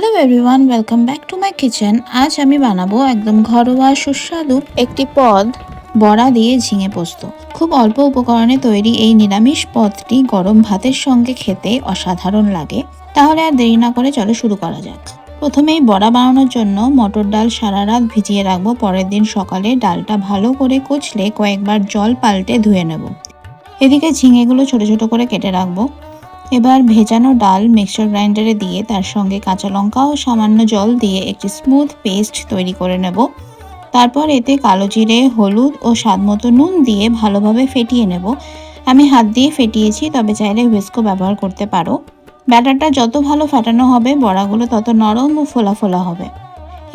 Hello everyone, welcome back to my kitchen. আজ আমি বানাবো একদম ঘরোয়া সুস্বাদু একটি পদ, বড়া দিয়ে ঝিঙে পোস্ত। খুব অল্প উপকরণে তৈরি এই নিরামিষ পদটি গরম ভাতের সঙ্গে খেতে অসাধারণ লাগে। তাহলে আর দেরি না করে চলো শুরু করা যাক। প্রথমেই বড়া বানানোর জন্য মটর ডাল সারা রাত ভিজিয়ে রাখবো। পরের দিন সকালে ডালটা ভালো করে কুচলে কয়েকবার জল পাল্টে ধুয়ে নেব। এদিকে ঝিঙেগুলো ছোট ছোট করে কেটে রাখবো। এবার ভেজানো ডাল মিক্সচার গ্রাইন্ডারে দিয়ে তার সঙ্গে কাঁচা লঙ্কা ও সামান্য জল দিয়ে একটি স্মুথ পেস্ট তৈরি করে নেব। তারপর এতে কালো জিরে, হলুদ ও স্বাদমতো নুন দিয়ে ভালোভাবে ফেটিয়ে নেব। আমি হাত দিয়ে ফেটিয়েছি, তবে চাইলে হুইস্কো ব্যবহার করতে পারো। ব্যাটারটা যত ভালো ফেটানো হবে বড়াগুলো তত নরম ও ফোলা ফোলা হবে।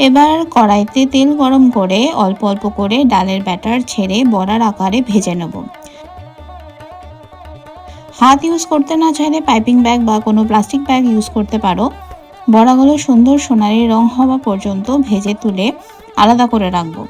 এবার কড়াইতে তেল গরম করে অল্প অল্প করে ডালের ব্যাটার ছেড়ে বড়ার আকারে ভেজে নেব। হাত ইউজ করতে না চাইলে পাইপিং ব্যাগ বা কোনো প্লাস্টিক ব্যাগ ইউজ করতে পারো। বড়াগুলো সুন্দর সোনালি রং হওয়া পর্যন্ত ভেজে তুলে আলাদা করে রাখবো।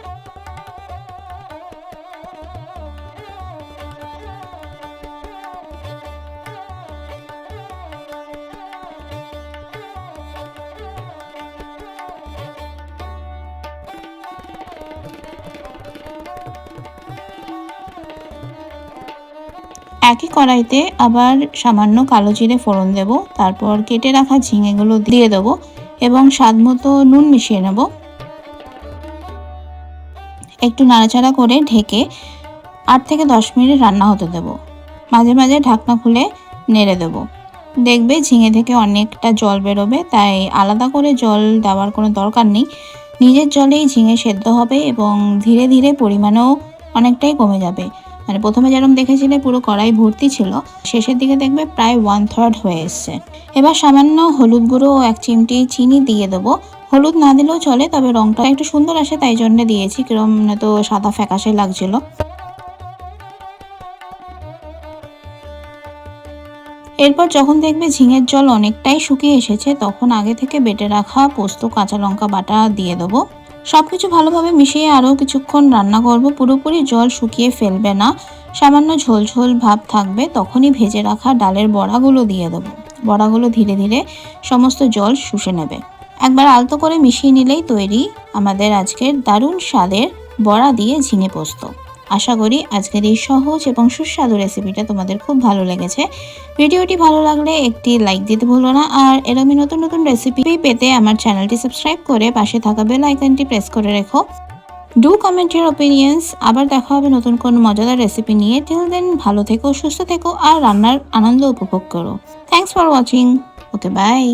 একই কড়াইতে আবার সামান্য কালো জিরে ফোড়ন দেব। তারপর কেটে রাখা ঝিঙেগুলো দিয়ে দেবো এবং স্বাদমতো নুন মিশিয়ে নেব। একটু নাড়াচাড়া করে ঢেকে 8 থেকে 10 মিনিট রান্না হতে দেব। মাঝে মাঝে ঢাকনা খুলে নেড়ে দেব। দেখবে ঝিঙে থেকে অনেকটা জল বেরোবে, তাই আলাদা করে জল দেওয়ার কোনো দরকার নেই। নিজের জলেই ঝিঙে সেদ্ধ হবে এবং ধীরে ধীরে পরিমাণও অনেকটাই কমে যাবে। মানে প্রথমে যেরকম দেখেছিলে পুরো কড়াই ভর্তি ছিল, শেষের দিকে দেখবে প্রায় 1/3 হয়ে এসছে। এবার সামান্য হলুদ গুঁড়ো ও 1 চিমটি চিনি দিয়ে দেবো। হলুদ না দিলেও চলে, তবে রংটা একটু সুন্দর আসে তাই জন্য দিয়েছি, কিরম তো সাদা ফ্যাকাশে লাগছিল। এরপর যখন দেখবে ঝিঙের জল অনেকটাই শুকিয়ে এসেছে, তখন আগে থেকে বেটে রাখা পোস্ত, কাঁচা লঙ্কা বাটা দিয়ে দেবো। সবকিছু ভালোভাবে মিশিয়ে আরও কিছুক্ষণ রান্না করব। পুরোপুরি জল শুকিয়ে ফেলবে না, সামান্য ঝোল ঝোল ভাব থাকবে। তখনই ভেজে রাখা ডালের বড়াগুলো দিয়ে দেবো। বড়াগুলো ধীরে ধীরে সমস্ত জল শুষে নেবে। একবার আলতো করে মিশিয়ে নিলেই তৈরি আমাদের আজকের দারুণ স্বাদের বড়া দিয়ে ঝিঙে পোস্ত। আশা করি আজকের এই সহজ এবং সুস্বাদু রেসিপিটা তোমাদের খুব ভালো লেগেছে। ভিডিওটি ভালো লাগলে একটি লাইক দিতে ভুলো না, আর এরকমই নতুন নতুন রেসিপি পেতে আমার চ্যানেলটি সাবস্ক্রাইব করে পাশে থাকা বেল আইকনটি প্রেস করে রেখো। Do comment your opinions. আবার দেখা হবে নতুন কোনো মজাদার রেসিপি নিয়ে। টিল দেন ভালো থেকো, সুস্থ থেকো আর রান্নার আনন্দ উপভোগ করো। Thanks for watching. Okay, by.